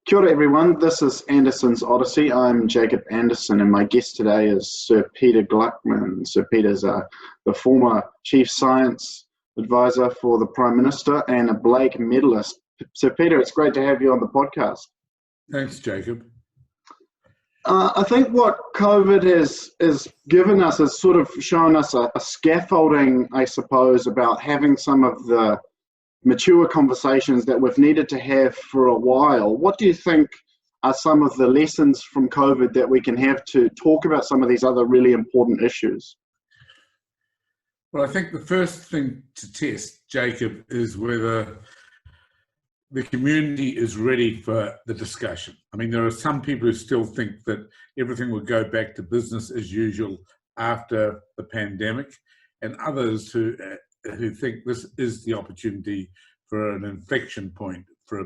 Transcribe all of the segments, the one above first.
Kia ora everyone, this is Anderson's Odyssey. I'm Jacob Anderson and my guest today is Sir Peter Gluckman. Sir Peter's the former Chief Science Advisor for the Prime Minister and a Blake medalist. Sir Peter, it's great to have you on the podcast. Thanks, Jacob. I think what COVID has given us is sort of shown us a scaffolding, I suppose, about having some of the mature conversations that we've needed to have for a while. What do you think are some of the lessons from COVID that we can have to talk about some of these other really important issues? Well, I think the first thing to test, Jacob, is whether the community is ready for the discussion. I mean, there are some people who still think that everything will go back to business as usual after the pandemic, and others who think this is the opportunity for an inflection point, for a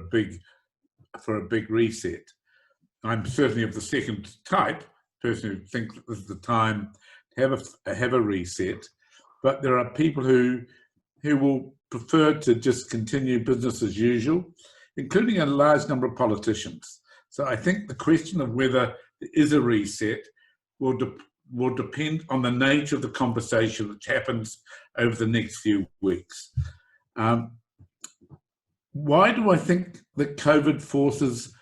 big reset. I'm certainly of the second type, person who thinks that this is the time to have a reset, but there are people who will prefer to just continue business as usual, including a large number of politicians. So I think the question of whether there is a reset will depend on the nature of the conversation which happens over the next few weeks. Why do I think that COVID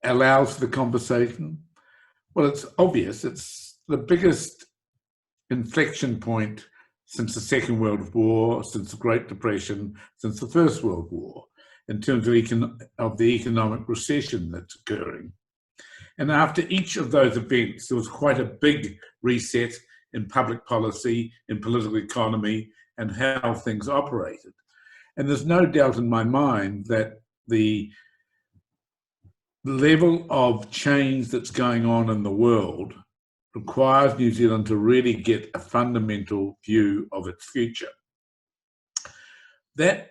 allows for the conversation? Well, it's obvious. It's the biggest inflection point since the Second World War, since the Great Depression, since the First World War, in terms of the economic recession that's occurring. And after each of those events, there was quite a big reset in public policy, in political economy, and how things operated. And there's no doubt in my mind that the level of change that's going on in the world requires New Zealand to really get a fundamental view of its future. That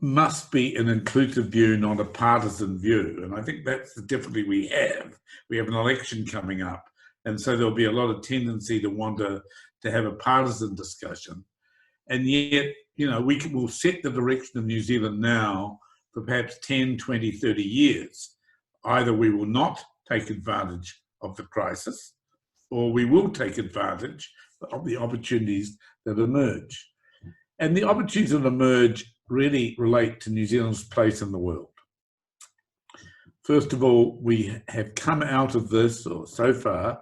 must be an inclusive view, not a partisan view. And I think that's the difficulty we have. We have an election coming up, and so there'll be a lot of tendency to want to have a partisan discussion. And yet, we will set the direction of New Zealand now for perhaps 10, 20, 30 years. Either we will not take advantage of the crisis, or we will take advantage of the opportunities that emerge. And the opportunities that emerge really relate to New Zealand's place in the world. First of all, we have come out of this, or so far,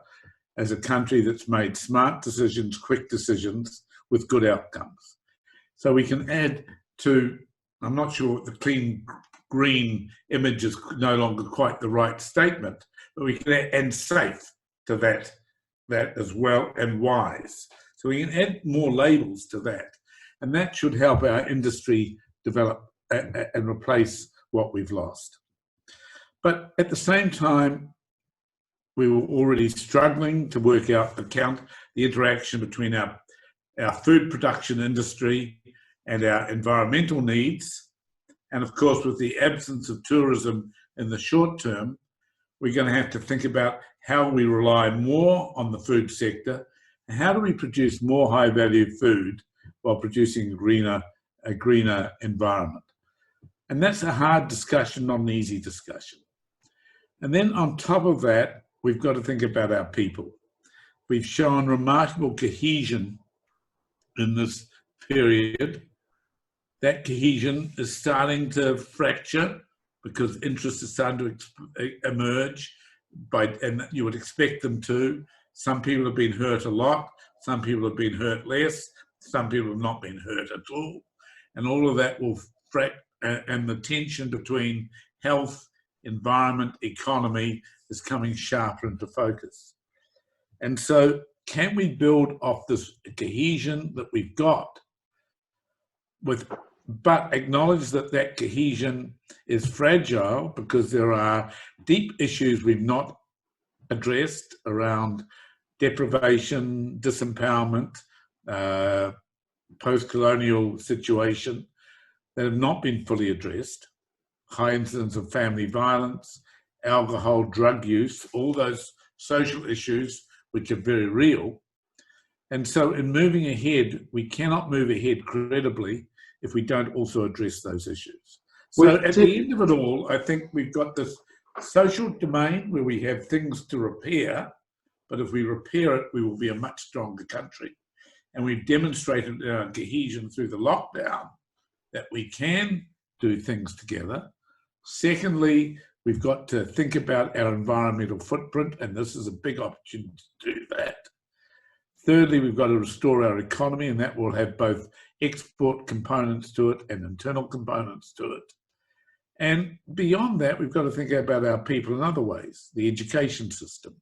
as a country that's made smart decisions, quick decisions, with good outcomes. So we can add to, I'm not sure the clean green image is no longer quite the right statement, but we can add and safe to that as well, and wise. So we can add more labels to that. And that should help our industry develop and replace what we've lost. But at the same time, we were already struggling to work out the interaction between our food production industry and our environmental needs. And of course, with the absence of tourism in the short term, we're going to have to think about how we rely more on the food sector, and how do we produce more high-value food while producing a greener environment. And that's a hard discussion, not an easy discussion. And then on top of that, we've got to think about our people. We've shown remarkable cohesion in this period. That cohesion is starting to fracture because interests are starting to emerge, and you would expect them to. Some people have been hurt a lot, some people have been hurt less, some people have not been hurt at all. And all of that will and the tension between health, environment, economy is coming sharper into focus. And so can we build off this cohesion that we've got, but acknowledge that that cohesion is fragile because there are deep issues we've not addressed around deprivation, disempowerment, post-colonial situation that have not been fully addressed, high incidence of family violence, alcohol, drug use, all those social issues which are very real. And so in moving ahead, we cannot move ahead credibly if we don't also address those issues. So at the end of it all, I think we've got this social domain where we have things to repair, but if we repair it, we will be a much stronger country. And we've demonstrated our cohesion through the lockdown that we can do things together. Secondly, we've got to think about our environmental footprint, and this is a big opportunity to do that. Thirdly, we've got to restore our economy, and that will have both export components to it and internal components to it. And beyond that, we've got to think about our people in other ways, the education system,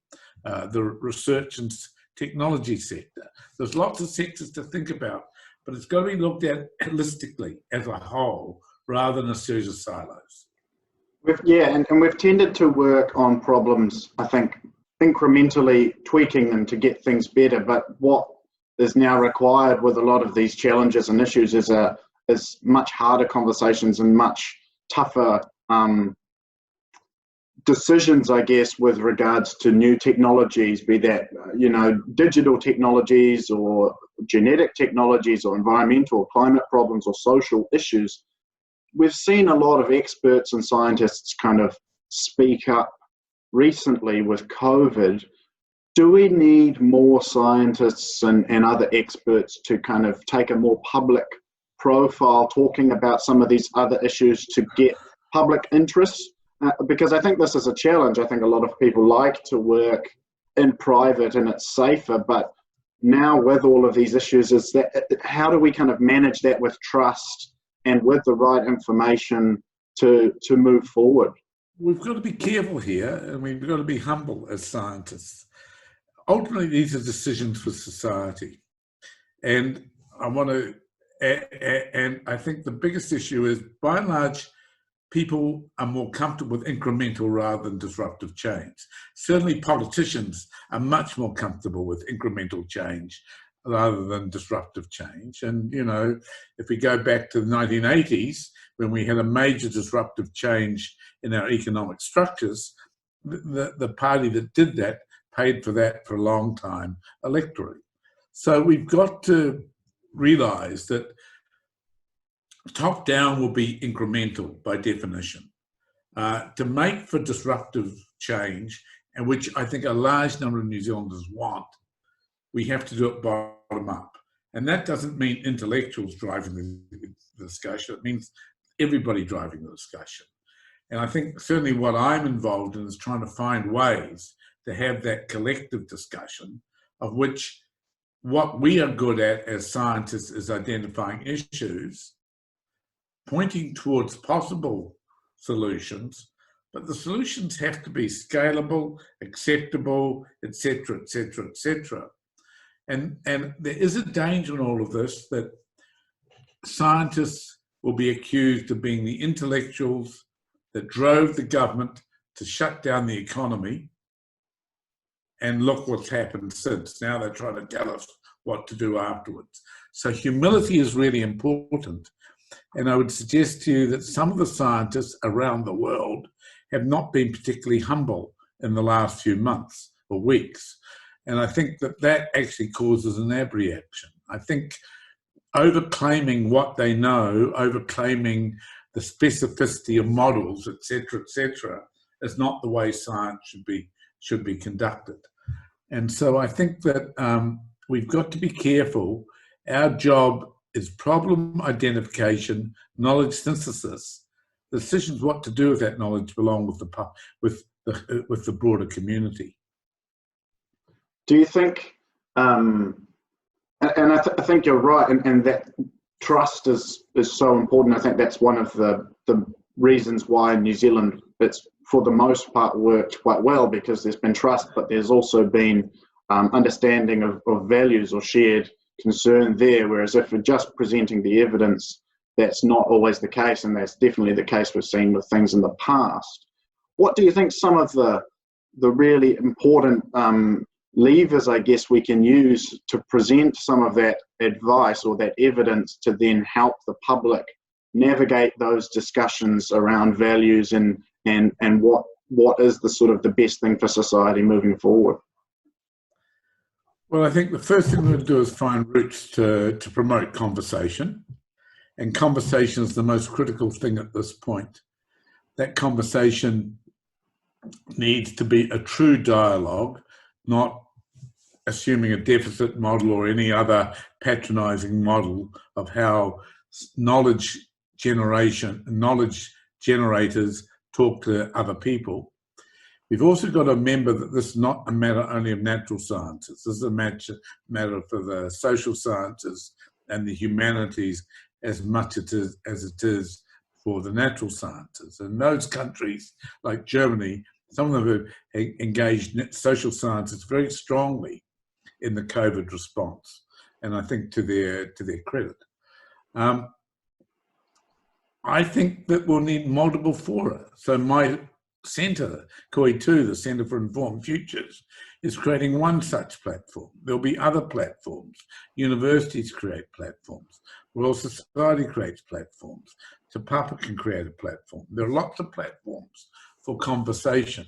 the research and technology sector. There's lots of sectors to think about, but it's got to be looked at holistically as a whole rather than a series of silos. And we've tended to work on problems, I think, incrementally tweaking them to get things better. But what is now required with a lot of these challenges and issues is much harder conversations and much tougher decisions, I guess, with regards to new technologies, be that, digital technologies or genetic technologies or environmental or climate problems or social issues. We've seen a lot of experts and scientists kind of speak up recently with COVID. Do we need more scientists and other experts to kind of take a more public profile talking about some of these other issues to get public interest? Because I think this is a challenge. I think a lot of people like to work in private and it's safer, but now with all of these issues, how do we kind of manage that with trust and with the right information to move forward? We've got to be careful here, and we've got to be humble as scientists. Ultimately, these are decisions for society. And I think the biggest issue is, by and large, people are more comfortable with incremental rather than disruptive change. Certainly politicians are much more comfortable with incremental change rather than disruptive change. And, if we go back to the 1980s, when we had a major disruptive change in our economic structures, the party that did that paid for that for a long time electorally. So we've got to realise that top-down will be incremental by definition. To make for disruptive change, and which I think a large number of New Zealanders want, we have to do it bottom-up. And that doesn't mean intellectuals driving the discussion. It means everybody driving the discussion. And I think certainly what I'm involved in is trying to find ways to have that collective discussion, of which what we are good at as scientists is identifying issues, pointing towards possible solutions, but the solutions have to be scalable, acceptable, etc., etc., etc. And there is a danger in all of this that scientists will be accused of being the intellectuals that drove the government to shut down the economy. And look what's happened since. Now they're trying to tell us what to do afterwards. So humility is really important. And I would suggest to you that some of the scientists around the world have not been particularly humble in the last few months or weeks. And I think that actually causes an abreaction. I think overclaiming what they know, overclaiming the specificity of models, etc., is not the way science should be conducted. And so I think that we've got to be careful. Our job is problem identification, knowledge synthesis. The decisions what to do with that knowledge belong with the broader community. Do you think, and I think you're right, and that trust is so important. I think that's one of the reasons why New Zealand, it's for the most part worked quite well, because there's been trust, but there's also been understanding of values or shared concern there, whereas if we're just presenting the evidence, that's not always the case, and that's definitely the case we've seen with things in the past. What do you think some of the really important levers, I guess, we can use to present some of that advice or that evidence to then help the public navigate those discussions around values and what is the sort of the best thing for society moving forward? Well, I think the first thing we'll do is find routes to promote conversation. And conversation is the most critical thing at this point. That conversation needs to be a true dialogue, not assuming a deficit model or any other patronizing model of how knowledge generators talk to other people. We've also got to remember that this is not a matter only of natural sciences. This is a matter for the social sciences and the humanities as much as it is for the natural sciences. And those countries like Germany, some of them have engaged social sciences very strongly in the COVID response, and I think to their credit. I think that we'll need multiple fora. So my centre, KOI2, the Centre for Informed Futures, is creating one such platform. There'll be other platforms. Universities create platforms. Royal Society creates platforms. Te Papa can create a platform. There are lots of platforms for conversation,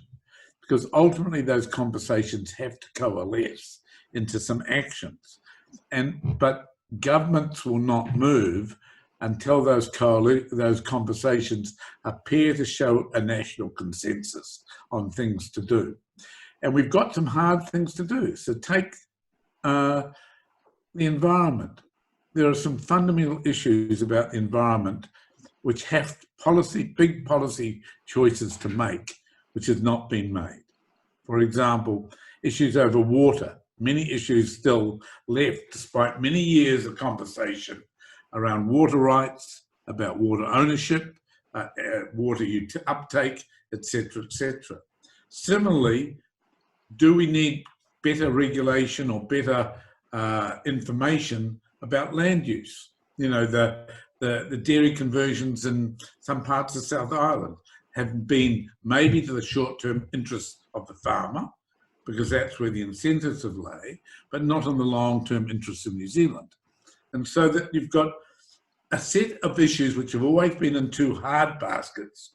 because ultimately those conversations have to coalesce into some actions. But governments will not move until those conversations appear to show a national consensus on things to do. And we've got some hard things to do. So take the environment. There are some fundamental issues about the environment which have big policy choices to make, which has not been made. For example, issues over water. Many issues still left, despite many years of conversation around water rights, about water ownership, water uptake, etc., etc. Similarly, do we need better regulation or better information about land use? You know, the dairy conversions in some parts of South Island have been maybe to the short-term interests of the farmer, because that's where the incentives have lay, but not on the long-term interests of New Zealand. And so that you've got a set of issues which have always been in two hard baskets,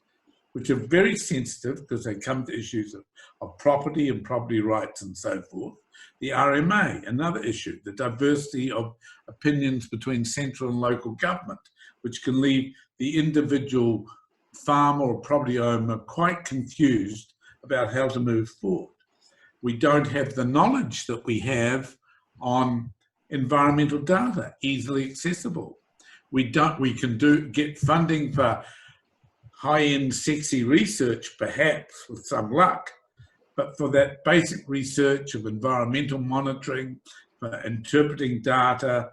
which are very sensitive because they come to issues of property and property rights and so forth. The RMA, another issue, the diversity of opinions between central and local government, which can leave the individual farmer or property owner quite confused about how to move forward. We don't have the knowledge that we have on environmental data, easily accessible. We can get funding for high-end sexy research, perhaps with some luck, but for that basic research of environmental monitoring, for interpreting data,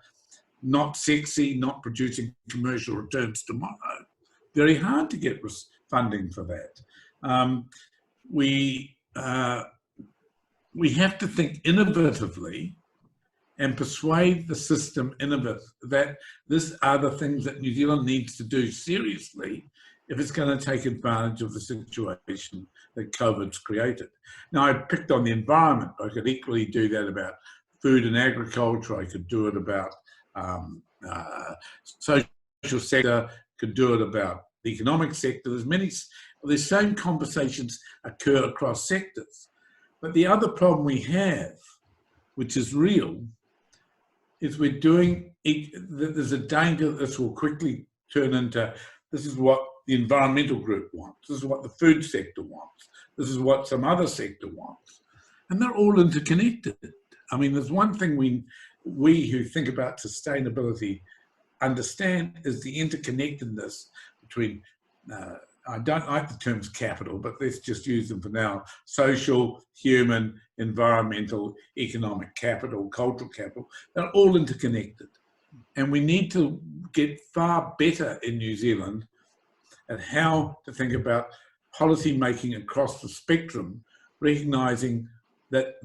not sexy, not producing commercial returns tomorrow, very hard to get funding for that. We have to think innovatively and persuade the system that these are the things that New Zealand needs to do seriously if it's going to take advantage of the situation that COVID's created. Now, I picked on the environment. I could equally do that about food and agriculture. I could do it about social sector, could do it about the economic sector. The same conversations occur across sectors. But the other problem we have, which is real, is there's a danger that this will quickly turn into, this is what the environmental group wants, this is what the food sector wants, this is what some other sector wants. And they're all interconnected. I mean, there's one thing we who think about sustainability understand is the interconnectedness between, I don't like the terms capital, but let's just use them for now, social, human, environmental, economic capital, cultural capital. They're all interconnected. And we need to get far better in New Zealand at how to think about policy making across the spectrum, recognising that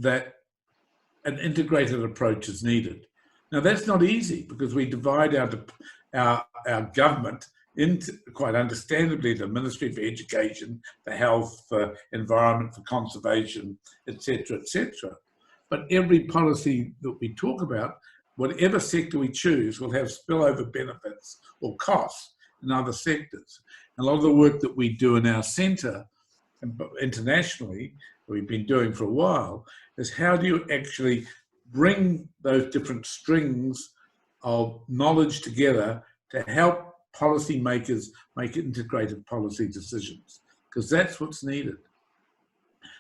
an integrated approach is needed. Now, that's not easy because we divide our government into, quite understandably, the Ministry for Education, for Health, for Environment, for Conservation, etc., etc. But every policy that we talk about, whatever sector we choose, will have spillover benefits or costs in other sectors. And a lot of the work that we do in our centre, internationally, we've been doing for a while, is how do you actually bring those different strings of knowledge together to help policymakers make integrated policy decisions, because that's what's needed.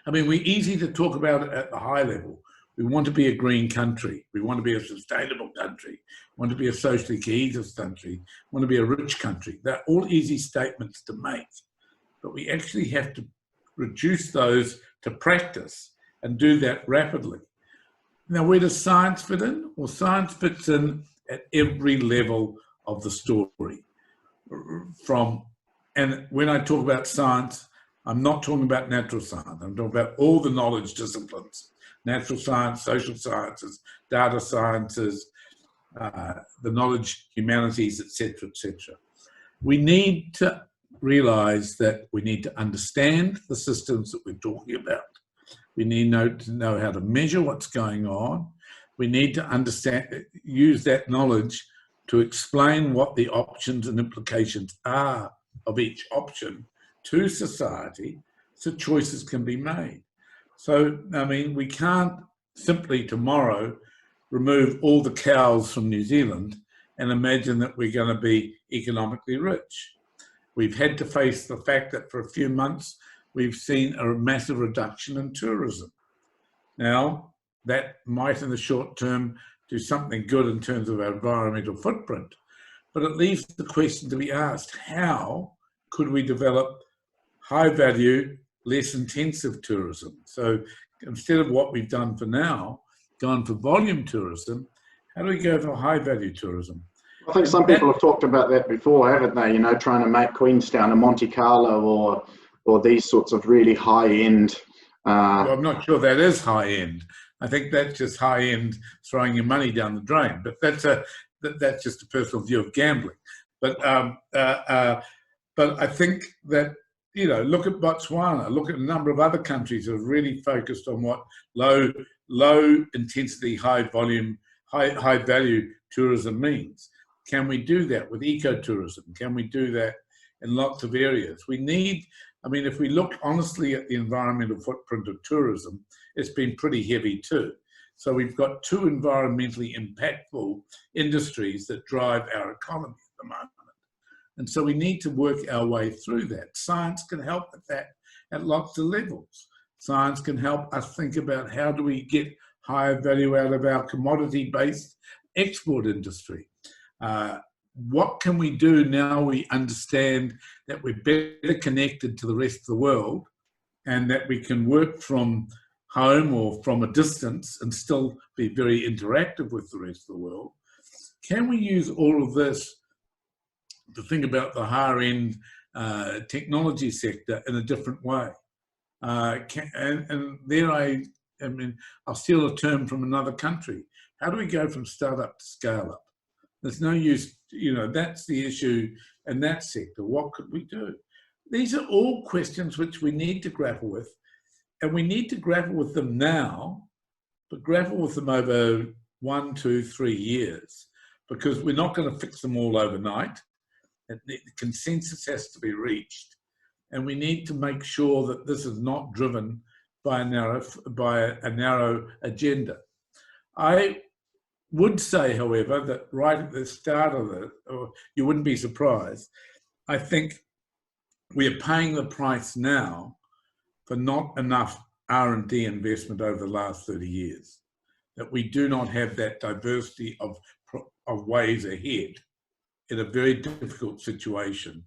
I mean, we're easy to talk about it at the high level. We want to be a green country. We want to be a sustainable country. We want to be a socially cohesive country. We want to be a rich country. They're all easy statements to make, but we actually have to reduce those to practice and do that rapidly. Now, where does science fit in? Well, science fits in at every level of the story. And when I talk about science, I'm not talking about natural science. I'm talking about all the knowledge disciplines: natural science, social sciences, data sciences, the knowledge humanities, etc., etc. We need to realize that we need to understand the systems that we're talking about. We need to know how to measure what's going on. We need to understand, use that knowledge to explain what the options and implications are of each option to society, so choices can be made. So, I mean, we can't simply tomorrow remove all the cows from New Zealand and imagine that we're going to be economically rich. We've had to face the fact that for a few months, we've seen a massive reduction in tourism. Now, that might in the short term do something good in terms of our environmental footprint, but it leaves the question to be asked: how could we develop high value, less intensive tourism? So instead of what we've done for now, gone for volume tourism, how do we go for high value tourism? I think some people have talked about that before, haven't they? You know, trying to make Queenstown a Monte Carlo or these sorts of really high end. Well, I'm not sure that is high end. I think that's just high end throwing your money down the drain. But that's just a personal view of gambling. But I think that, you know, look at Botswana, look at a number of other countries that have really focused on what low intensity, high volume, high value tourism means. Can we do that with ecotourism? Can we do that in lots of areas? We need, I mean, if we look honestly at the environmental footprint of tourism, it's been pretty heavy too. So we've got two environmentally impactful industries that drive our economy at the moment. And so we need to work our way through that. Science can help with that at lots of levels. Science can help us think about how do we get higher value out of our commodity-based export industry. What can we do now we understand that we're better connected to the rest of the world and that we can work from home or from a distance and still be very interactive with the rest of the world? Can we use all of this to think about the higher end technology sector in a different way? And there I mean, I'll steal a term from another country. How do we go from startup to scale up? There's no use, you know, that's the issue in that sector. What could we do? These are all questions which we need to grapple with, and we need to grapple with them now, but grapple with them over 1, 2, 3 years, because we're not going to fix them all overnight. The consensus has to be reached, and we need to make sure that this is not driven by a narrow agenda. I would say, however, that right at the start of it, or you wouldn't be surprised, I think we are paying the price now for not enough R&D investment over the last 30 years, that we do not have that diversity of ways ahead in a very difficult situation,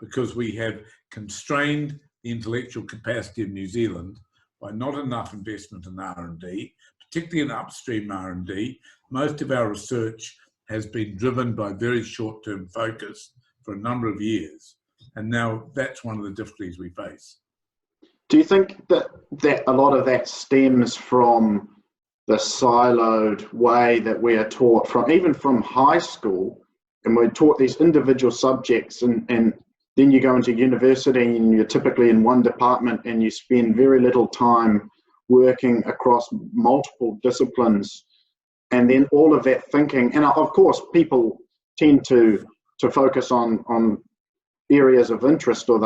because we have constrained the intellectual capacity of New Zealand by not enough investment in R&D, particularly in upstream R&D. Most of our research has been driven by very short-term focus for a number of years, and now that's one of the difficulties we face. Do you think that a lot of that stems from the siloed way that we are taught from, even from high school, and we're taught these individual subjects, and then you go into university and you're typically in one department and you spend very little time working across multiple disciplines, and then all of that thinking, and of course people tend to focus on areas of interest, or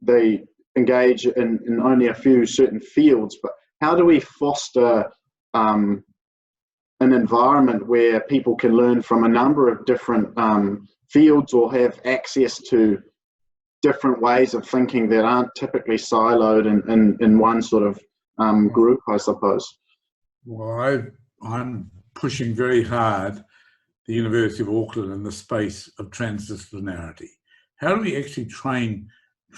they engage in only a few certain fields. But how do we foster an environment where people can learn from a number of different fields or have access to different ways of thinking that aren't typically siloed in one sort of group, I suppose. Well, I'm pushing very hard the University of Auckland in the space of transdisciplinarity. How do we actually train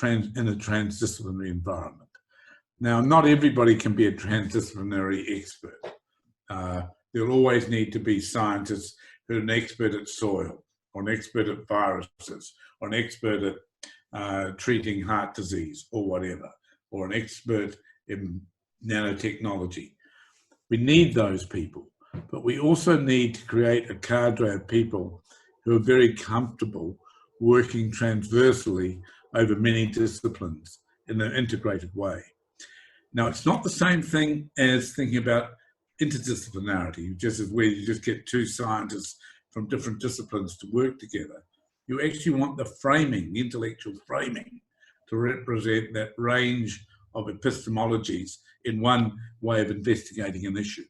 in a transdisciplinary environment? Now, not everybody can be a transdisciplinary expert. There'll always need to be scientists who are an expert at soil, or an expert at viruses, or an expert at treating heart disease or whatever, or an expert in nanotechnology. We need those people, but we also need to create a cadre of people who are very comfortable working transversally over many disciplines in an integrated way. Now, it's not the same thing as thinking about interdisciplinarity, just as where you just get two scientists from different disciplines to work together. You actually want the framing, the intellectual framing, to represent that range of epistemologies in one way of investigating an issue.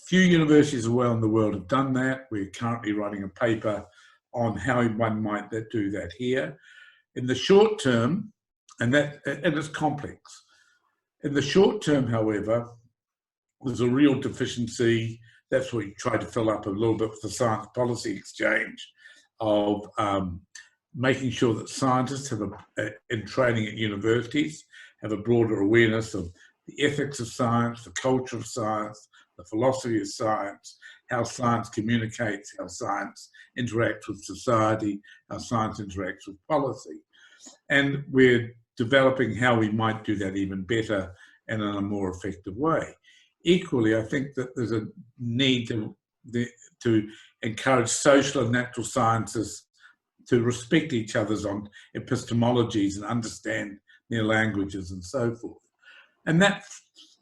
Few universities around the world have done that. We're currently writing a paper on how one might do that here. In the short term, and it's complex. In the short term, however, there's a real deficiency. That's what we try to fill up a little bit with the Science Policy Exchange, of making sure that scientists have in training at universities have a broader awareness of the ethics of science, the culture of science, the philosophy of science, how science communicates, how science interacts with society, how science interacts with policy. And we're developing how we might do that even better and in a more effective way. Equally, I think that there's a need to encourage social and natural sciences to respect each other's on epistemologies and understand their languages and so forth. And that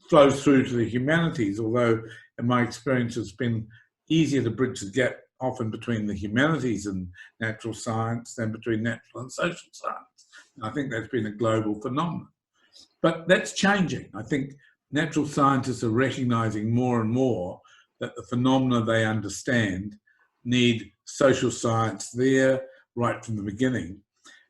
flows through to the humanities, although in my experience it's been easier to bridge the gap often between the humanities and natural science than between natural and social science. And I think that's been a global phenomenon. But that's changing. I think natural scientists are recognizing more and more that the phenomena they understand need social science there right from the beginning.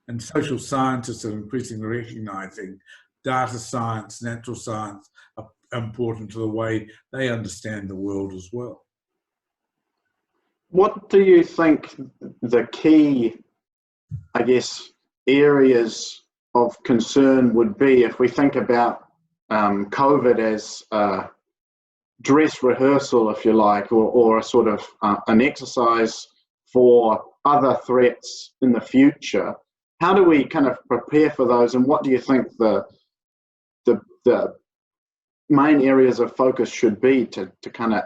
And social scientists are increasingly recognizing data science, natural science are important to the way they understand the world as well. What do you think the key, I guess, areas of concern would be if we think about COVID as a dress rehearsal, if you like, or a sort of an exercise for other threats in the future? How do we kind of prepare for those, and what do you think the main areas of focus should be to kind of,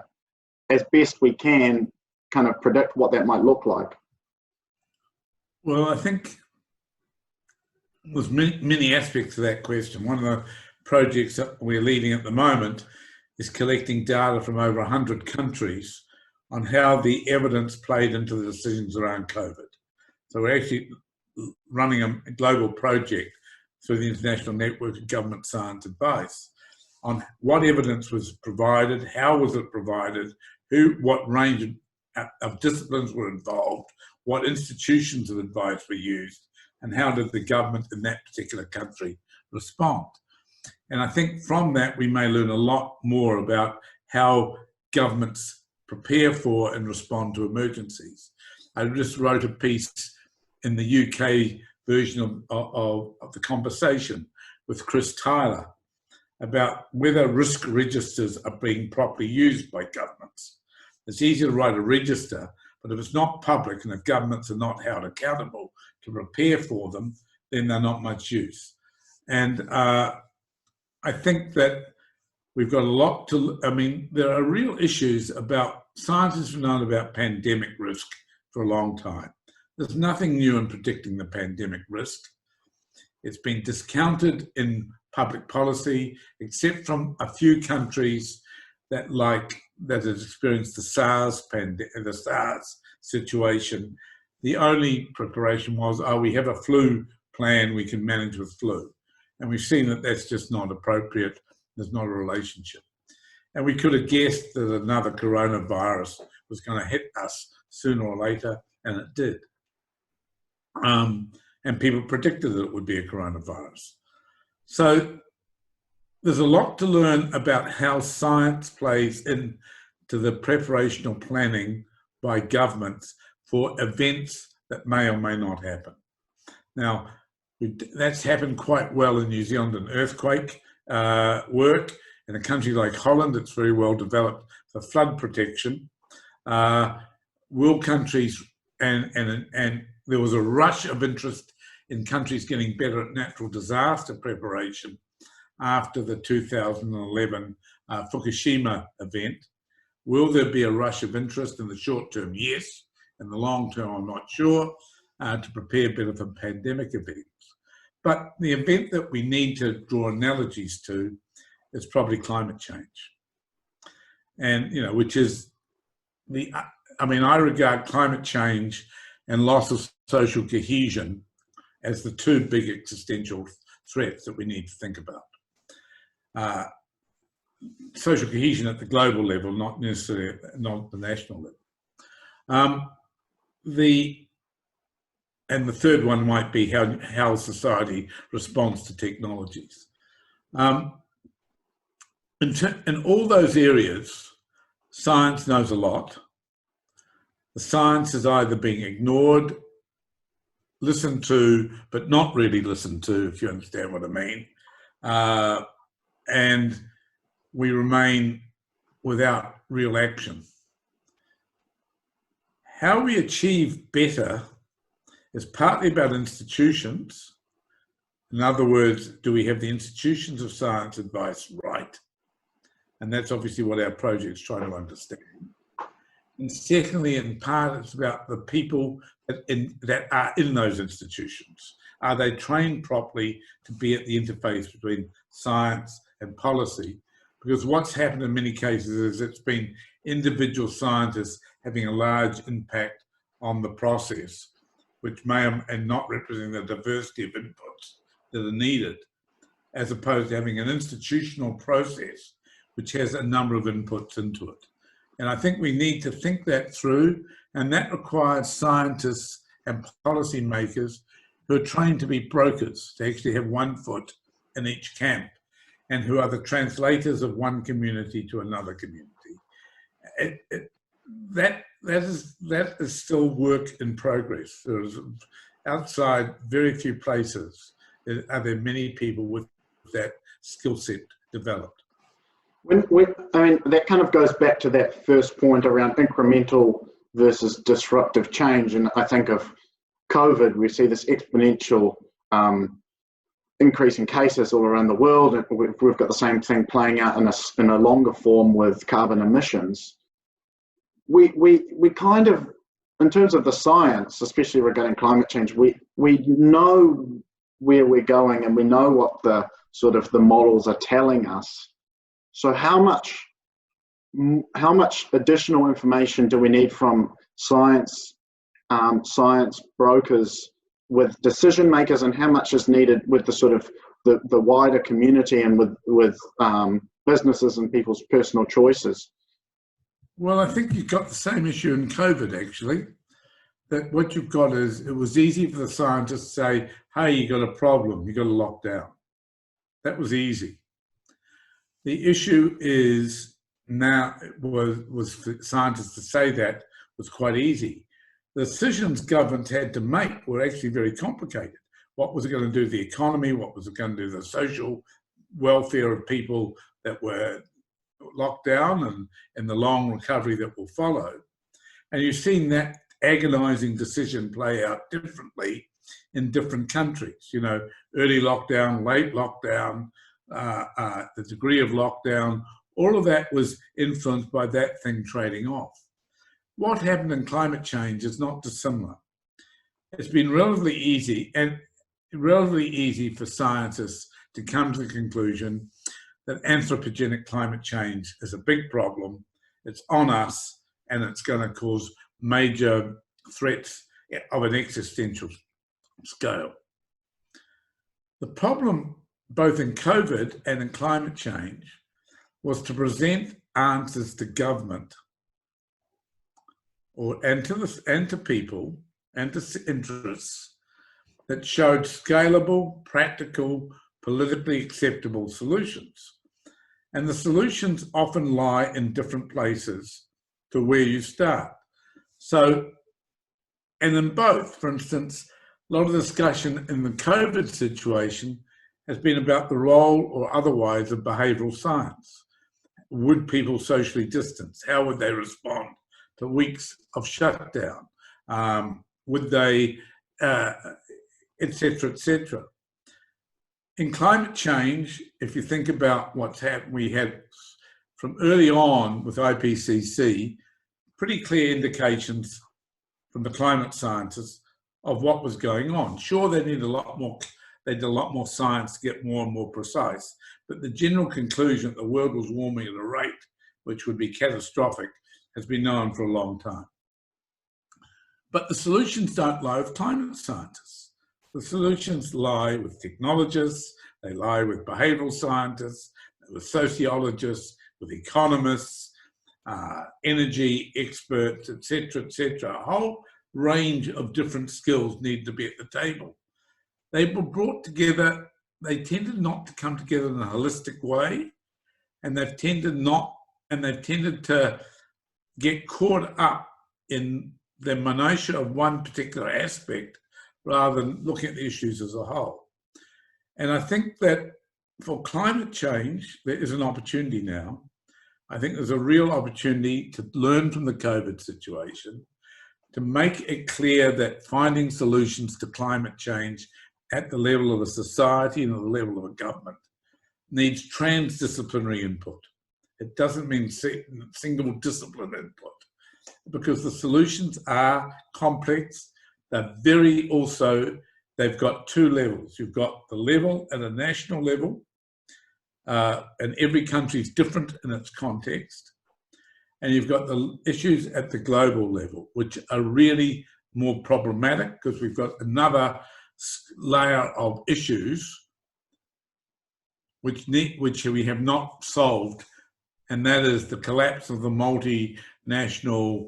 as best we can, kind of predict what that might look like? Well, I think there's many aspects to that question. One of the projects that we're leading at the moment is collecting data from over 100 countries on how the evidence played into the decisions around COVID. So we're actually running a global project through the International Network of Government Science Advice on what evidence was provided, how was it provided, what range of disciplines were involved, what institutions of advice were used, and how did the government in that particular country respond. And I think from that we may learn a lot more about how governments prepare for and respond to emergencies. I just wrote a piece in the UK version of The Conversation with Chris Tyler about whether risk registers are being properly used by governments. It's easy to write a register, but if it's not public and if governments are not held accountable to prepare for them, then they're not much use. And I think that we've got a lot to, there are real issues about, scientists have known about pandemic risk for a long time. There's nothing new in predicting the pandemic risk. It's been discounted in public policy, except from a few countries that has experienced the SARS situation. The only preparation was, we have a flu plan, we can manage with flu. And we've seen that that's just not appropriate. There's not a relationship. And we could have guessed that another coronavirus was going to hit us sooner or later, and it did. And people predicted that it would be a coronavirus. So there's a lot to learn about how science plays into the preparational planning by governments for events that may or may not happen. Now, that's happened quite well in New Zealand, an earthquake work. In a country like Holland, it's very well developed for flood protection. Will countries, and there was a rush of interest in countries getting better at natural disaster preparation after the 2011 Fukushima event. Will there be a rush of interest in the short term? Yes. In the long term, I'm not sure, to prepare better for pandemic events. But the event that we need to draw analogies to is probably climate change. And, you know, which is I regard climate change and loss of social cohesion as the two big existential threats that we need to think about. Social cohesion at the global level, not necessarily not the national level. And the third one might be how society responds to technologies. In all those areas, science knows a lot. The science is either being ignored, listened to, but not really listened to, if you understand what I mean. And we remain without real action. How we achieve better is partly about institutions. In other words, do we have the institutions of science advice right? And that's obviously what our projects try to understand. And secondly, in part, it's about the people that are in those institutions. Are they trained properly to be at the interface between science and policy? Because what's happened in many cases is it's been individual scientists having a large impact on the process, which may and not represent the diversity of inputs that are needed, as opposed to having an institutional process which has a number of inputs into it. And I think we need to think that through, and that requires scientists and policymakers who are trained to be brokers, to actually have one foot in each camp, and who are the translators of one community to another community. That is still work in progress. There's outside very few places are there many people with that skill set developed. I mean, that kind of goes back to that first point around incremental versus disruptive change. And I think of COVID, we see this exponential increase in cases all around the world. And we've got the same thing playing out in a longer form with carbon emissions. We kind of, in terms of the science, especially regarding climate change, we know where we're going and we know what the sort of the models are telling us. So how much additional information do we need from science brokers with decision makers, and how much is needed with the sort of the wider community and with businesses and people's personal choices? Well, I think you've got the same issue in COVID, actually. That what you've got is, it was easy for the scientists to say, hey, you got a problem, you got to lock down. That was easy. The issue is now, was for scientists to say that was quite easy. The decisions governments had to make were actually very complicated. What was it going to do to the economy? What was it going to do to the social welfare of people that were locked down, and the long recovery that will follow? And you've seen that agonizing decision play out differently in different countries. You know, early lockdown, late lockdown, the degree of lockdown, all of that was influenced by that thing trading off. What happened in climate change is not dissimilar. It's been relatively easy for scientists to come to the conclusion that anthropogenic climate change is a big problem, it's on us, and it's going to cause major threats of an existential scale. The problem, both in COVID and in climate change, was to present answers to government and to people and to interests that showed scalable, practical, politically acceptable solutions. And the solutions often lie in different places to where you start. So, and in both, for instance, a lot of discussion in the COVID situation has been about the role or otherwise of behavioural science. Would people socially distance? How would they respond to weeks of shutdown? Would they, et cetera, et cetera. In climate change, if you think about what's happened, we had from early on with IPCC, pretty clear indications from the climate scientists of what was going on. Sure, they did a lot more science to get more and more precise, but the general conclusion that the world was warming at a rate which would be catastrophic has been known for a long time. But the solutions don't lie with climate scientists. The solutions lie with technologists, they lie with behavioural scientists, with sociologists, with economists, energy experts, etc., etc. A whole range of different skills need to be at the table. They were brought together, they tended not to come together in a holistic way, and they've tended to get caught up in the minutiae of one particular aspect rather than looking at the issues as a whole. And I think that for climate change, there is an opportunity now. I think there's a real opportunity to learn from the COVID situation, to make it clear that finding solutions to climate change at the level of a society and at the level of a government needs transdisciplinary input. It doesn't mean single discipline input, because the solutions are complex. They're they've got two levels. You've got the level at a national level, and every country is different in its context. And you've got the issues at the global level, which are really more problematic because we've got another layer of issues which we have not solved, and that is the collapse of the multinational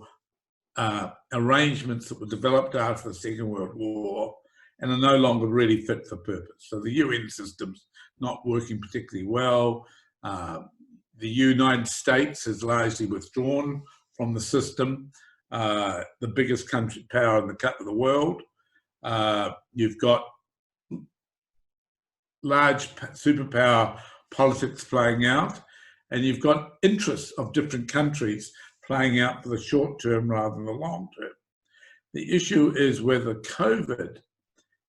arrangements that were developed after the Second World War and are no longer really fit for purpose. So the UN system's not working particularly well. The United States has largely withdrawn from the system, the biggest power in the world. You've got large superpower politics playing out, and you've got interests of different countries playing out for the short term rather than the long term. The issue is whether COVID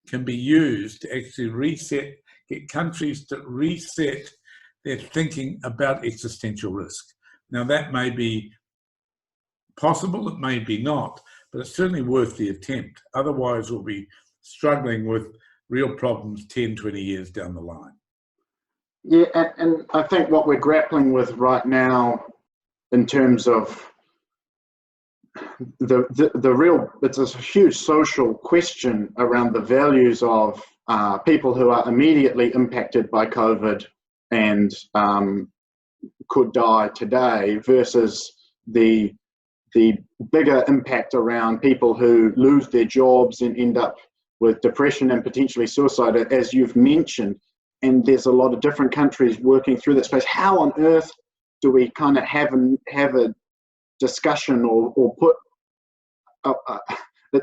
can be used to actually get countries to reset their thinking about existential risk. Now, that may be possible, it may be not, but it's certainly worth the attempt. Otherwise, we'll be struggling with real problems 10, 20 years down the line. Yeah, and I think what we're grappling with right now in terms of it's a huge social question around the values of people who are immediately impacted by COVID and could die today versus the bigger impact around people who lose their jobs and end up with depression and potentially suicide, as you've mentioned. And there's a lot of different countries working through that space. How on earth do we kind of have a discussion or put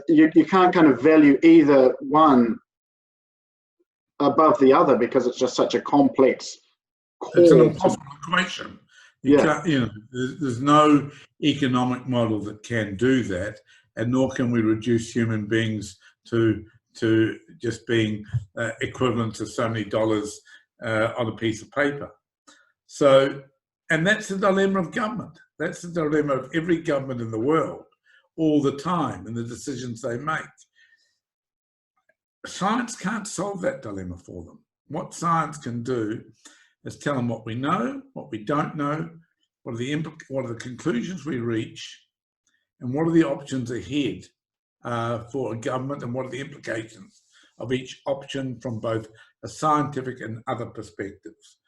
you can't kind of value either one above the other because it's just such a complex core. It's an impossible equation. There's no economic model that can do that, and nor can we reduce human beings to just being equivalent to so many dollars on a piece of paper. So, and that's the dilemma of government. That's the dilemma of every government in the world all the time and the decisions they make. Science can't solve that dilemma for them. What science can do is tell them what we know, what we don't know, what are the conclusions we reach, and what are the options ahead for a government, and what are the implications of each option from both a scientific and other perspectives.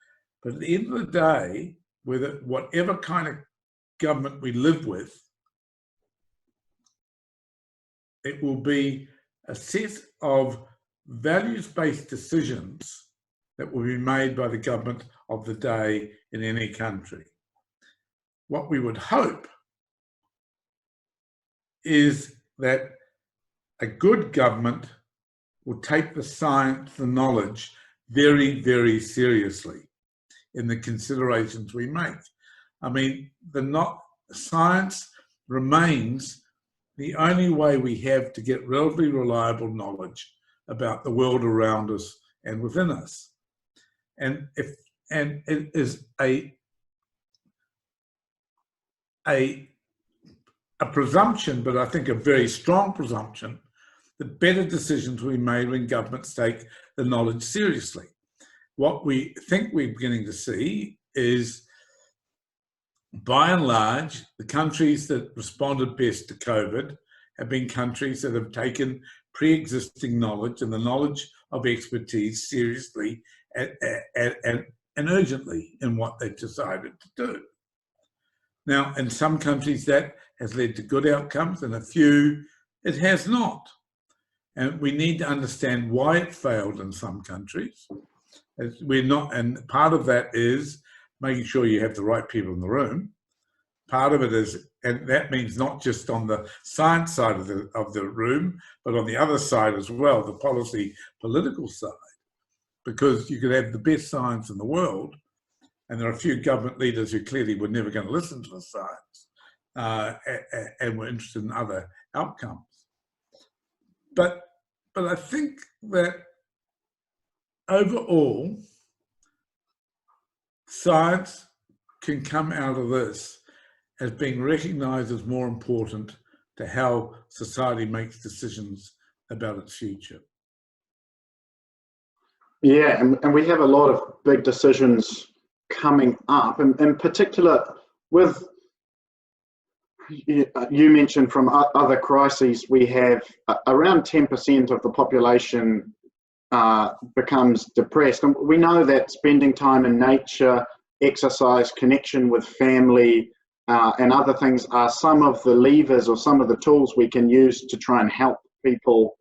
But at the end of the day, whatever kind of government we live with, it will be a set of values-based decisions that will be made by the government of the day in any country. What we would hope is that a good government will take the science, the knowledge, very, very seriously in the considerations we make. I mean, science remains the only way we have to get relatively reliable knowledge about the world around us and within us. And it is a presumption, but I think a very strong presumption, that better decisions will be made when governments take the knowledge seriously. What we think we're beginning to see is, by and large, the countries that responded best to COVID have been countries that have taken pre-existing knowledge and the knowledge of expertise seriously and urgently in what they've decided to do. Now, in some countries that has led to good outcomes, and a few it has not. And we need to understand why it failed in some countries. And part of that is making sure you have the right people in the room. Part of it is, and that means not just on the science side of the room, but on the other side as well, the policy, political side. Because you could have the best science in the world, and there are a few government leaders who clearly were never going to listen to the science and were interested in other outcomes. But I think that overall, science can come out of this as being recognised as more important to how society makes decisions about its future. Yeah, and we have a lot of big decisions coming up, and in particular with, you mentioned from other crises, we have around 10% of the population becomes depressed. And we know that spending time in nature, exercise, connection with family, and other things are some of the levers or some of the tools we can use to try and help people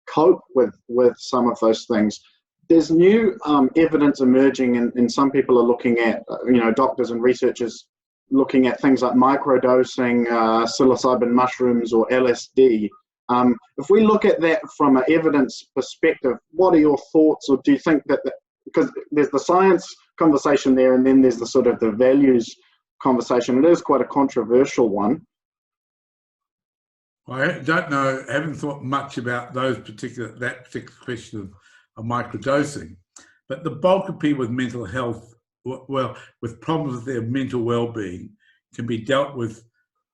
cope with some of those things. There's new evidence emerging, and some people are looking at, doctors and researchers looking at things like microdosing, psilocybin mushrooms, or LSD. If we look at that from an evidence perspective, what are your thoughts, or do you think that, because there's the science conversation there, and then there's the sort of the values conversation. It is quite a controversial one. I don't know, I haven't thought much about that particular question of microdosing, but the bulk of people with mental health, well, with problems with their mental well-being, can be dealt with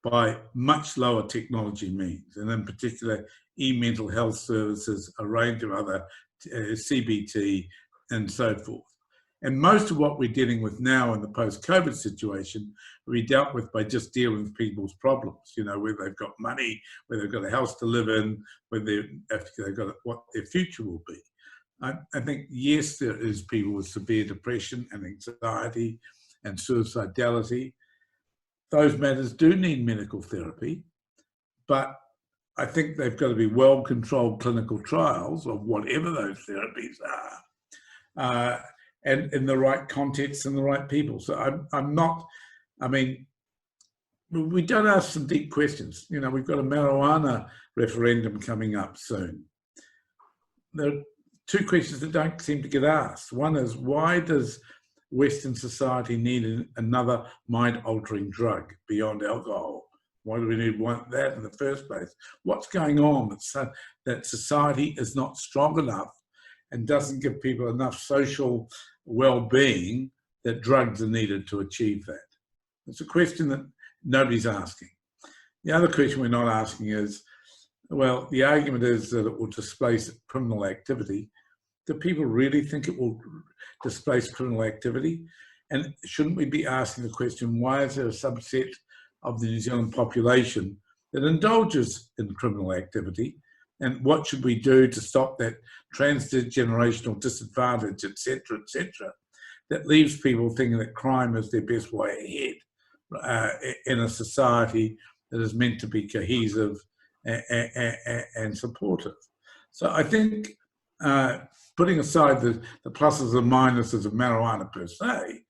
by much lower technology means, and in particular, e-mental health services, a range of other CBT, and so forth. And most of what we're dealing with now in the post-COVID situation, we dealt with by just dealing with people's problems, whether they've got money, whether they've got a house to live in, whether they've got what their future will be. I think, yes, there is people with severe depression and anxiety and suicidality. Those matters do need medical therapy, but I think they've got to be well-controlled clinical trials of whatever those therapies are, and in the right context and the right people. So we don't ask some deep questions. We've got a marijuana referendum coming up soon. There are two questions that don't seem to get asked. One is, why does Western society need another mind-altering drug beyond alcohol? Why do we want that in the first place? What's going on that society is not strong enough and doesn't give people enough social well-being that drugs are needed to achieve that? It's a question that nobody's asking. The other question we're not asking is, well, the argument is that it will displace criminal activity. Do people really think it will displace criminal activity? And shouldn't we be asking the question, why is there a subset of the New Zealand population that indulges in criminal activity? And what should we do to stop that transgenerational disadvantage, et cetera, that leaves people thinking that crime is their best way ahead in a society that is meant to be cohesive and supportive. So I think putting aside the pluses and minuses of marijuana per se,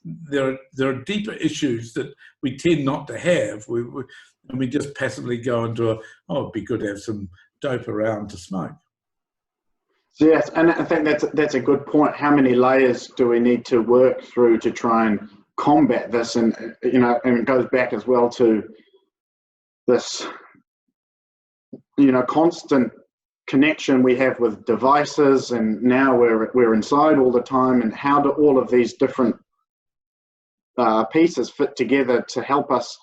there are deeper issues that we tend not to have. And we just passively go into oh, it'd be good to have some dope around to smoke. Yes, and I think that's a good point. How many layers do we need to work through to try and combat this? And and it goes back as well to this, constant connection we have with devices, and now we're inside all the time. And how do all of these different pieces fit together to help us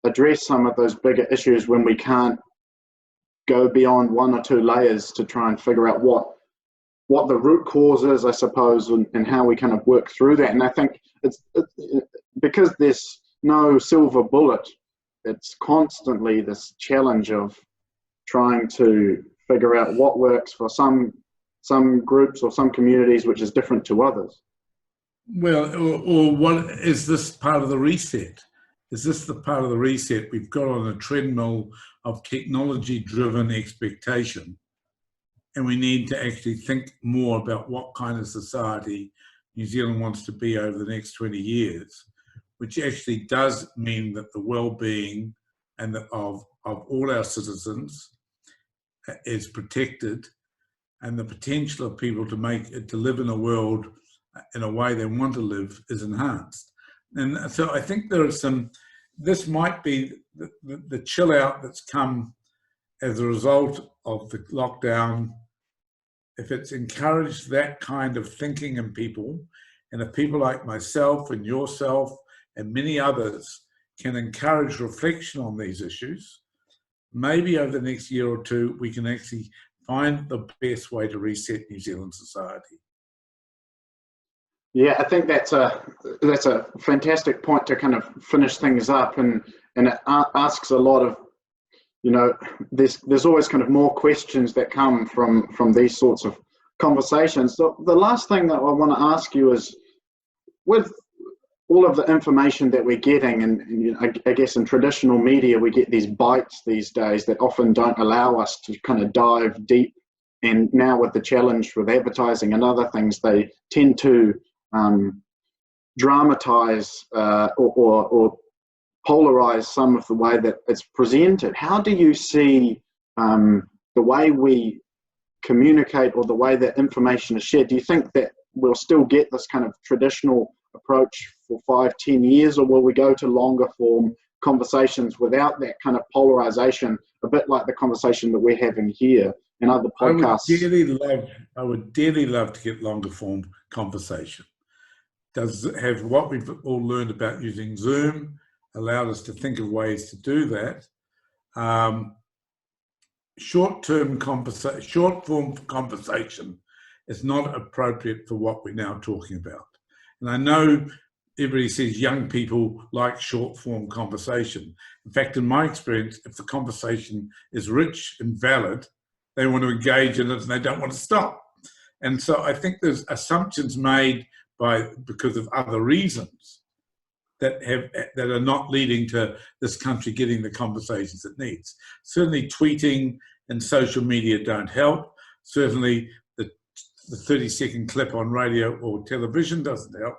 address some of those bigger issues when we can't go beyond one or two layers to try and figure out what the root cause is, I suppose, and how we kind of work through that. And I think it's because there's no silver bullet, it's constantly this challenge of trying to figure out what works for some groups or some communities, which is different to others. Well, or what is this part of the reset? Is this the part of the reset we've got on a treadmill of technology-driven expectation? And we need to actually think more about what kind of society New Zealand wants to be over the next 20 years, which actually does mean that the well-being and of all our citizens is protected, and the potential of people to live in a world in a way they want to live is enhanced. And so I think there are this might be the chill out that's come as a result of the lockdown. If it's encouraged that kind of thinking in people, and if people like myself and yourself and many others can encourage reflection on these issues, maybe over the next year or two, we can actually find the best way to reset New Zealand society. Yeah, I think that's a fantastic point to kind of finish things up, and it asks a lot of, there's always kind of more questions that come from these sorts of conversations. So the last thing that I want to ask you is, with all of the information that we're getting, and I guess in traditional media we get these bites these days that often don't allow us to kind of dive deep, and now with the challenge with advertising and other things, they tend to dramatize or polarize some of the way that it's presented. How do you see the way we communicate, or the way that information is shared? Do you think that we'll still get this kind of traditional approach for 5-10 years, or will we go to longer form conversations without that kind of polarization, a bit like the conversation that we're having here and other podcasts? I would dearly love to get longer form conversation. Does have what we've all learned about using Zoom allowed us to think of ways to do that. Short form conversation is not appropriate for what we're now talking about. And I know everybody says young people like short form conversation. In fact, in my experience, if the conversation is rich and valid, they want to engage in it and they don't want to stop. And so I think there's assumptions made because of other reasons that are not leading to this country getting the conversations it needs. Certainly tweeting and social media don't help. Certainly the 30-second clip on radio or television doesn't help.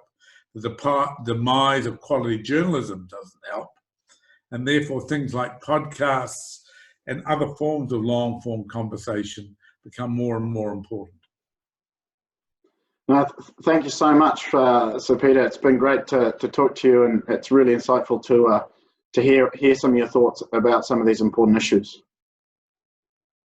The demise of quality journalism doesn't help. And therefore things like podcasts and other forms of long form conversation become more and more important. No, thank you so much, Sir Peter. It's been great to talk to you, and it's really insightful to hear some of your thoughts about some of these important issues.